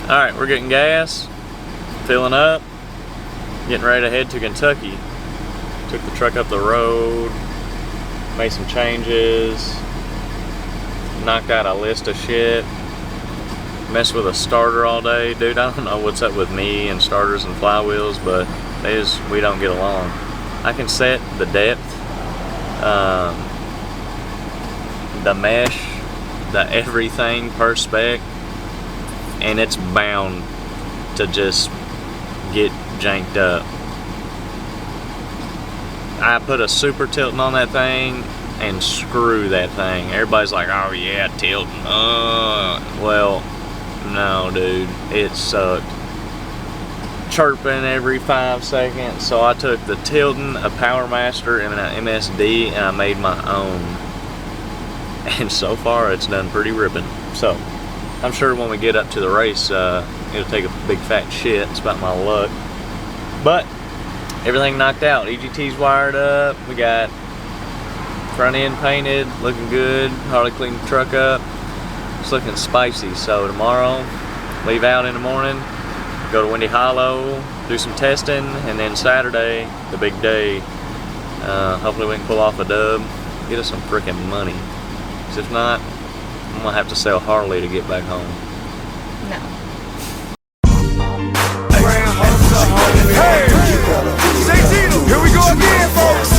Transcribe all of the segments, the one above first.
Alright, we're getting gas, filling up, getting ready to head to Kentucky. Took the truck up the road, made some changes, knocked out a list of shit, messed with a starter all day. Dude, I don't know what's up with me and starters and flywheels, but we don't get along. I can set the depth, the mesh, the everything per spec, and it's bound to just get janked up. I put a super tilting on that thing and screw that thing. Everybody's like, oh yeah, tilting. Well, no dude, it sucked. Chirping every 5 seconds. So I took the tilting, a Power Master, and an MSD, and I made my own. And so far it's done pretty ripping. So I'm sure when we get up to the race, it'll take a big fat shit. It's about my luck. But everything knocked out. EGT's wired up. We got front end painted, looking good. Harley cleaned the truck up. It's looking spicy. So tomorrow, leave out in the morning, go to Windy Hollow, do some testing, and then Saturday, the big day. Hopefully we can pull off a dub, get us some freaking money. 'Cause if not, I'm gonna have to sell Harley to get back home. No. Hey! Here we go again, folks!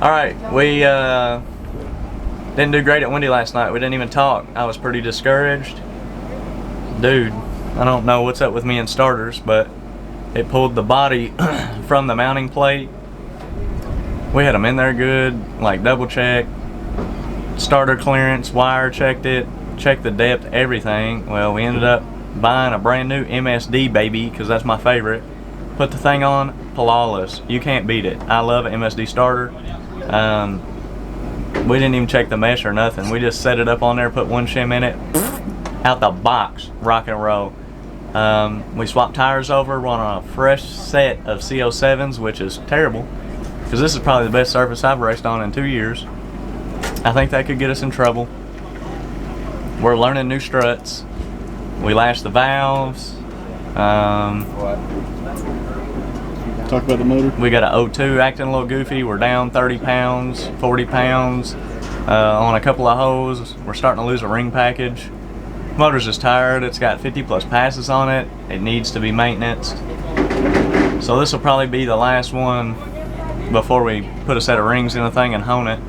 Alright, we didn't do great at Windy last night. We didn't even talk. I was pretty discouraged. Dude, I don't know what's up with me and starters, but it pulled the body from the mounting plate. We had them in there good, like double check, starter clearance, wire checked it, checked the depth, everything. Well, we ended up buying a brand new MSD baby, because that's my favorite. Put the thing on, flawless. You can't beat it. I love an MSD starter. We didn't even check the mesh or nothing. We just set it up on there, put one shim in it, out the box, rock and roll. We swapped tires over. We're on a fresh set of CO7s, which is terrible, because this is probably the best surface I've raced on in 2 years. I think that could get us in trouble. We're learning new struts. We lashed the valves. Talk about the motor. We got an O2 acting a little goofy. We're down 30 pounds, 40 pounds on a couple of hoses. We're starting to lose a ring package. Motor's just tired. It's got 50 plus passes on it. It needs to be maintained. So this will probably be the last one before we put a set of rings in the thing and hone it.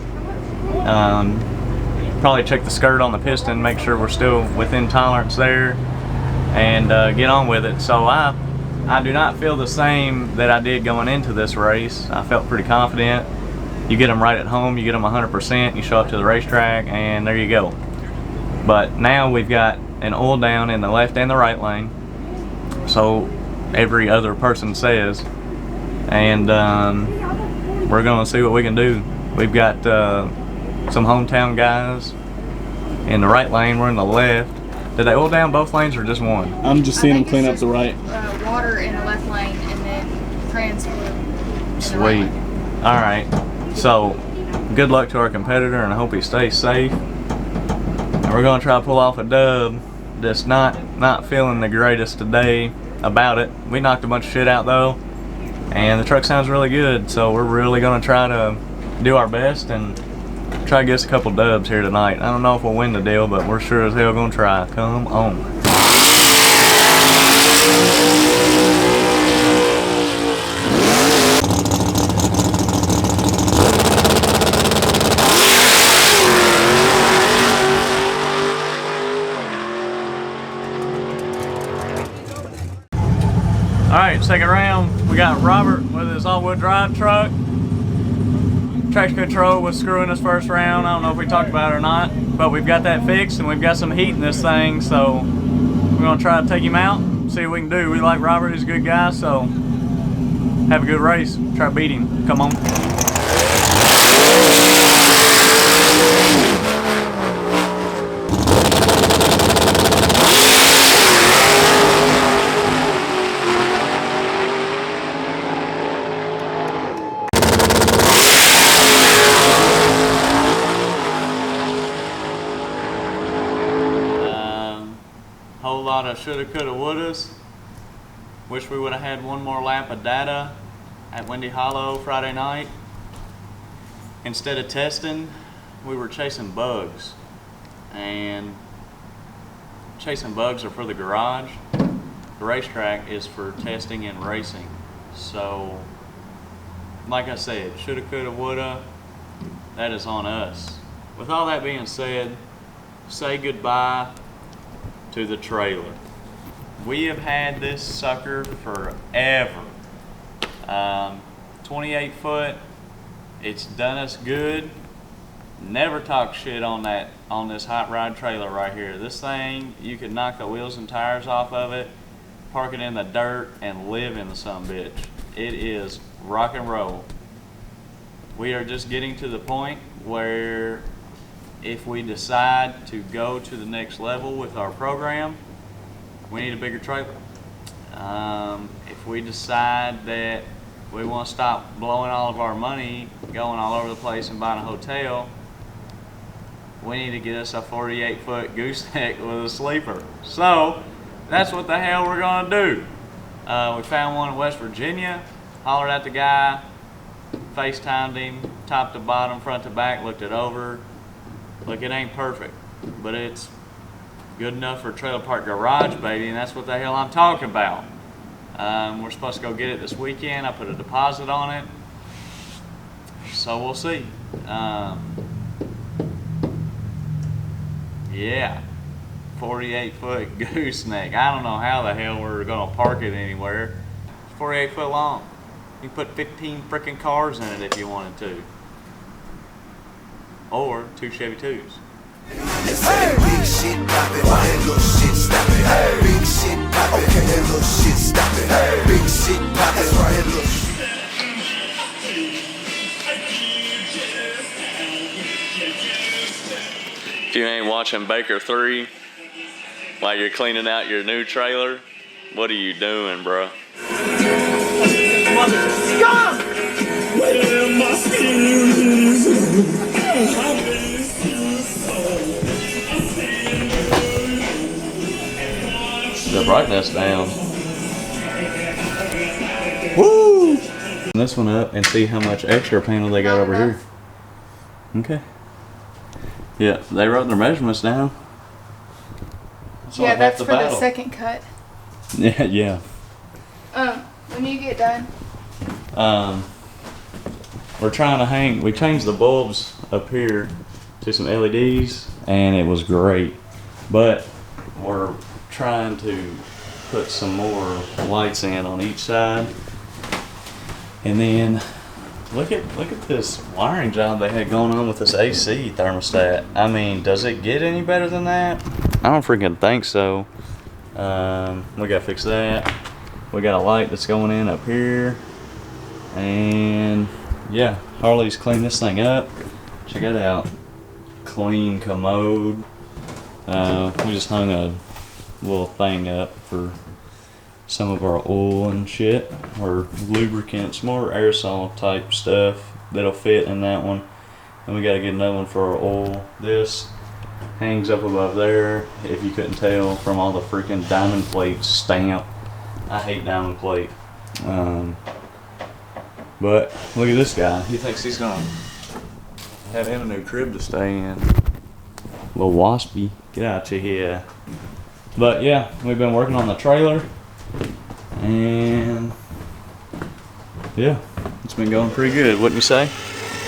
Probably check the skirt on the piston, make sure we're still within tolerance there, and get on with it. So I do not feel the same that I did going into this race. I felt pretty confident. You get them right at home, you get them 100%, you show up to the racetrack, and there you go. But now we've got an oil down in the left and the right lane, so every other person says, and we're gonna see what we can do. We've got some hometown guys in the right lane, we're in the left. Did they oil down both lanes or just one? I'm just seeing them clean up the right. Water in the left lane and then trans blue in the Sweet. right lane. Alright, so good luck to our competitor, and I hope he stays safe. And we're gonna try to pull off a dub. Just not feeling the greatest today about it. We knocked a bunch of shit out though. and the truck sounds really good, so we're really gonna try to do our best and try to get us a couple dubs here tonight. I don't know if we'll win the deal, but we're sure as hell gonna try. Come on. Alright, second round. We got Robert with his all-wheel drive truck. Traction control was screwing us first round. I don't know if we talked about it or not, but we've got that fixed and we've got some heat in this thing, so we're gonna try to take him out, see what we can do. We like Robert, he's a good guy, so have a good race. Try to beat him. Come on. Whole lot of shoulda, coulda, wouldas. Wish we would have had one more lap of data at Windy Hollow Friday night. Instead of testing, we were chasing bugs. And chasing bugs are for the garage. The racetrack is for testing and racing. So, like I said, shoulda, coulda, woulda, that is on us. With all that being said, say goodbye to the trailer. We have had this sucker forever. 28 foot, it's done us good. Never talk shit on this hot rod trailer right here. This thing, you could knock the wheels and tires off of it, park it in the dirt, and live in the sumbitch. It is rock and roll. We are just getting to the point where if we decide to go to the next level with our program, we need a bigger trailer. If we decide that we want to stop blowing all of our money going all over the place and buying a hotel, we need to get us a 48-foot gooseneck with a sleeper. So that's what the hell we're gonna do. We found one in West Virginia, hollered at the guy, FaceTimed him, top to bottom, front to back, looked it over. Look, it ain't perfect, but it's good enough for a trailer park garage, baby, and that's what the hell I'm talking about. We're supposed to go get it this weekend. I put a deposit on it, so we'll see. Yeah, 48-foot gooseneck. I don't know how the hell we're gonna park it anywhere. It's 48 foot long. You can put 15 freaking cars in it if you wanted to. Or 2 Chevy 2s. Hey. Big shit poppin', why that little shit stop it? Hey. Big shit poppin', okay, that little shit stop it. Hey. Big shit poppin', that's why that little shit. If you ain't watching Baker 3 while you're cleaning out your new trailer, what are you doing, bro? Stop! The brightness down. Woo! This one up and see how much extra panel they got over here. Okay. Yeah, they wrote their measurements down. Yeah, that's for the second cut. Yeah, yeah. When you get done. We're trying to hang, we changed the bulbs up here to some LEDs and it was great. But we're trying to put some more lights in on each side. And then look at this wiring job they had going on with this AC thermostat. I mean, does it get any better than that? I don't freaking think so. We gotta fix that. We got a light that's going in up here. And yeah, Harley's cleaned this thing up. Check it out. Clean commode. We just hung a little thing up for some of our oil and shit, or lubricants, more aerosol type stuff that'll fit in that one. And we gotta get another one for our oil. This hangs up above there, if you couldn't tell from all the freaking diamond plate stamp. I hate diamond plate. But look at this guy. He thinks he's gonna have him a new crib to stay in. Little waspy. Get out of here. But yeah, we've been working on the trailer. And yeah, it's been going pretty good, wouldn't you say?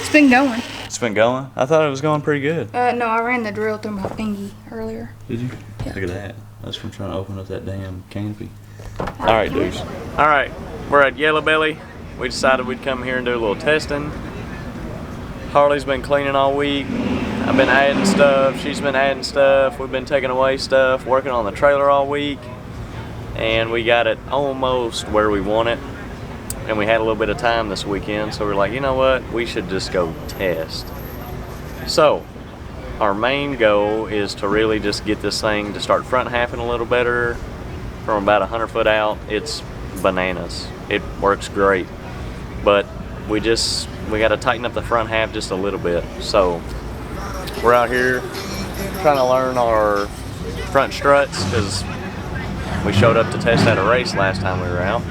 It's been going. It's been going? I thought it was going pretty good. No, I ran the drill through my thingy earlier. Did you? Yeah. Look at that. That's from trying to open up that damn canopy. Alright, dudes. Alright, we're at Yellow Belly. We decided we'd come here and do a little testing. Harley's been cleaning all week. I've been adding stuff. She's been adding stuff. We've been taking away stuff, working on the trailer all week. And we got it almost where we want it. And we had a little bit of time this weekend, so we're like, you know what? We should just go test. So, our main goal is to really just get this thing to start front halfing a little better. From about 100 foot out, it's bananas. It works great. But we got to tighten up the front half just a little bit. So, we're out here trying to learn our front struts because we showed up to test at a race last time we were out.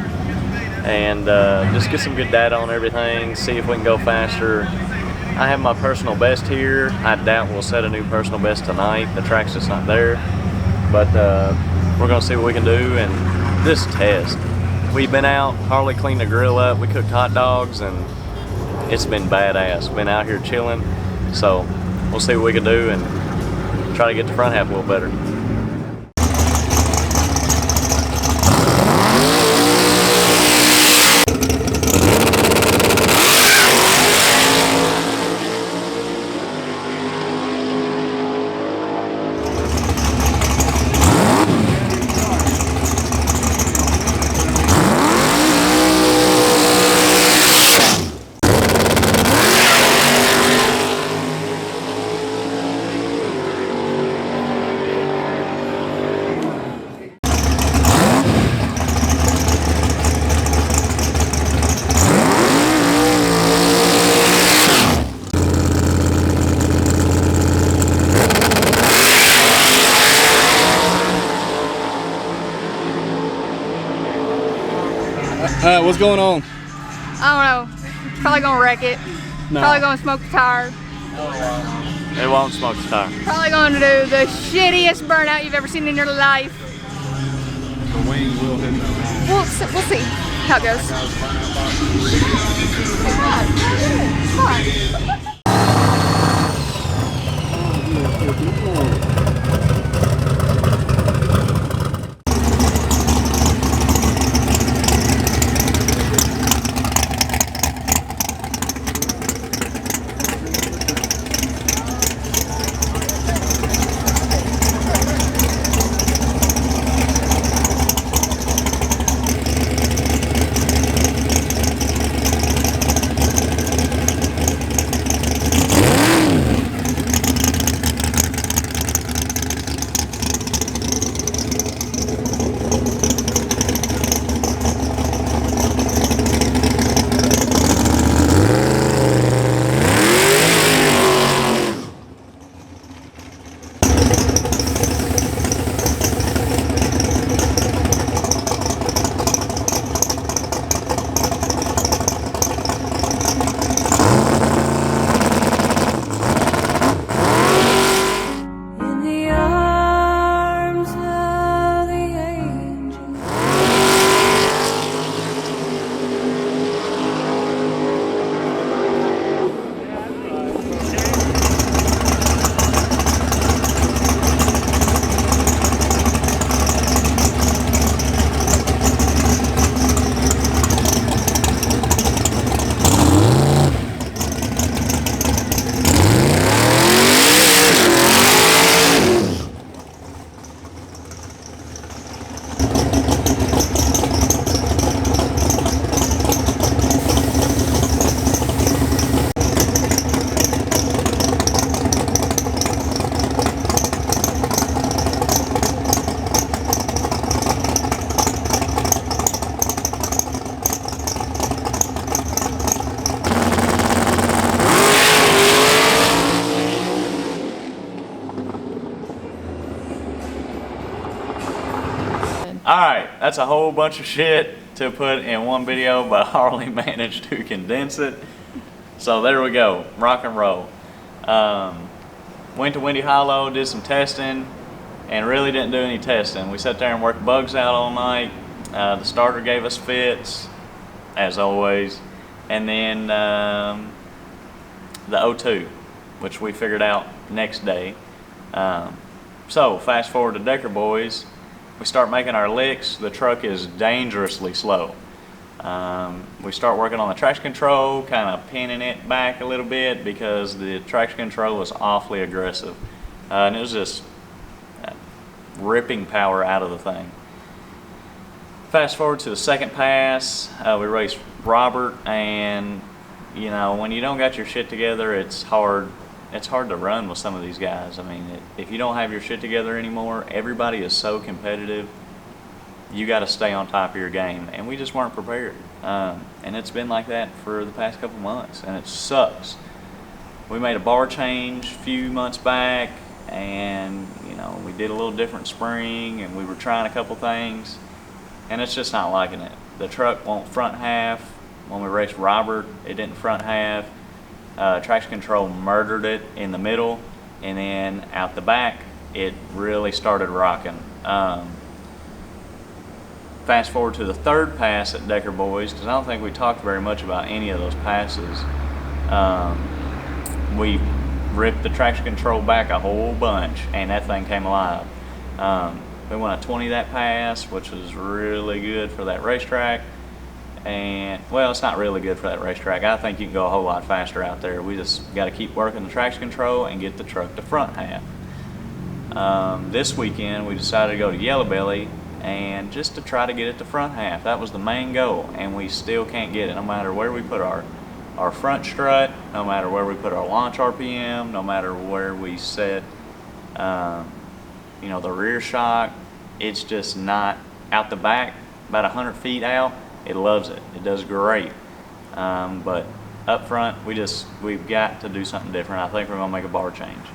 And just get some good data on everything, see if we can go faster. I have my personal best here. I doubt we'll set a new personal best tonight. The track's just not there. But we're gonna see what we can do and this test. We've been out, Harley cleaned the grill up, we cooked hot dogs, and it's been badass. Been out here chilling. So we'll see what we can do and try to get the front half a little better. Alright, what's going on? I don't know. Probably gonna wreck it. No. Probably gonna smoke the tire. It won't smoke the tire. Probably gonna do the shittiest burnout you've ever seen in your life. The wing will hit. We'll see how it goes. Come on. Alright, that's a whole bunch of shit to put in one video, but Harley managed to condense it. So there we go, rock and roll. Went to Windy Hollow, did some testing, and really didn't do any testing. We sat there and worked bugs out all night. The starter gave us fits, as always. And then the O2, which we figured out next day. So fast forward to Decker Boys, we start making our licks. The truck is dangerously slow. We start working on the traction control, kind of pinning it back a little bit because the traction control was awfully aggressive. And it was just ripping power out of the thing. Fast forward to the second pass, we raced Robert, and you know, when you don't got your shit together, it's hard to run with some of these guys. I mean, if you don't have your shit together anymore, everybody is so competitive. You got to stay on top of your game, and we just weren't prepared. And it's been like that for the past couple months, and it sucks. We made a bar change a few months back, and you know, we did a little different spring, and we were trying a couple things, and it's just not liking it. The truck won't front half. When we raced Robert, it didn't front half. Traction control murdered it in the middle, and then out the back it really started rocking. Fast forward to the third pass at Decker Boys, because I don't think we talked very much about any of those passes. We ripped the traction control back a whole bunch, and that thing came alive. We went a 20 that pass, which was really good for that racetrack. And well, it's not really good for that racetrack. I think you can go a whole lot faster out there. We just got to keep working the traction control and get the truck to front half. This weekend we decided to go to Yellow Belly and just to try to get it to front half. That was the main goal, and we still can't get it. No matter where we put our front strut, no matter where we put our launch RPM, no matter where we set you know, the rear shock, it's just not out the back. About 100 feet out, it loves it. It does great. But up front, we've got to do something different. I think we're gonna make a bar change.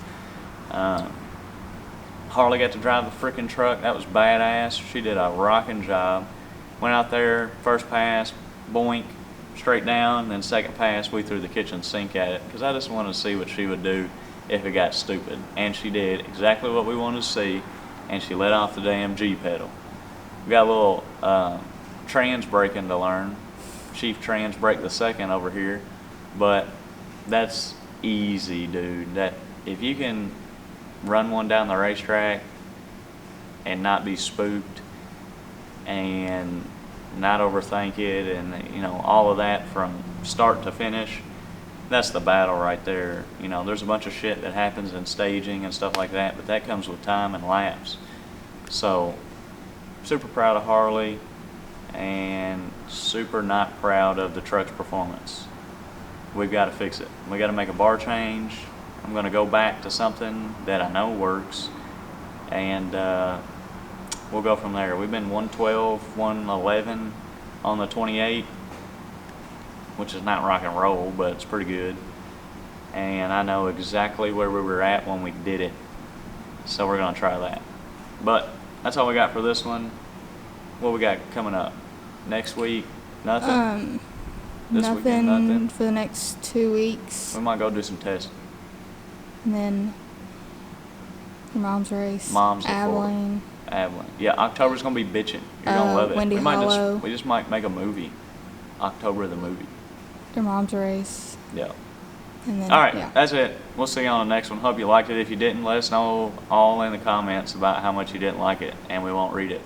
Harley got to drive the freaking truck. That was badass. She did a rocking job. Went out there, first pass, boink, straight down. Then second pass, we threw the kitchen sink at it because I just wanted to see what she would do if it got stupid. And she did exactly what we wanted to see, and she let off the damn G pedal. We got a little trans braking to learn. Chief trans brake the second over here, but that's easy, dude. That if you can run one down the racetrack and not be spooked and not overthink it, and you know, all of that from start to finish, that's the battle right there. You know, there's a bunch of shit that happens in staging and stuff like that, but that comes with time and laps. So super proud of Harley and super not proud of the truck's performance. We've got to fix it. We got to make a bar change. I'm going to go back to something that I know works, and we'll go from there. We've been 112, 111 on the 28, which is not rock and roll, but it's pretty good. And I know exactly where we were at when we did it, so we're going to try that. But that's all we got for this one. What we got coming up next week? Nothing. This weekend, nothing for the next 2 weeks. We might go do some testing. And then your mom's race. Mom's Abilene. Abilene. Yeah, October's gonna be bitching. You're gonna love it. Windy Hollow. We just might make a movie. October the movie. Your mom's race. Yeah. And then, All right, yeah. that's it. We'll see you on the next one. Hope you liked it. If you didn't, let us know all in the comments about how much you didn't like it, and we won't read it.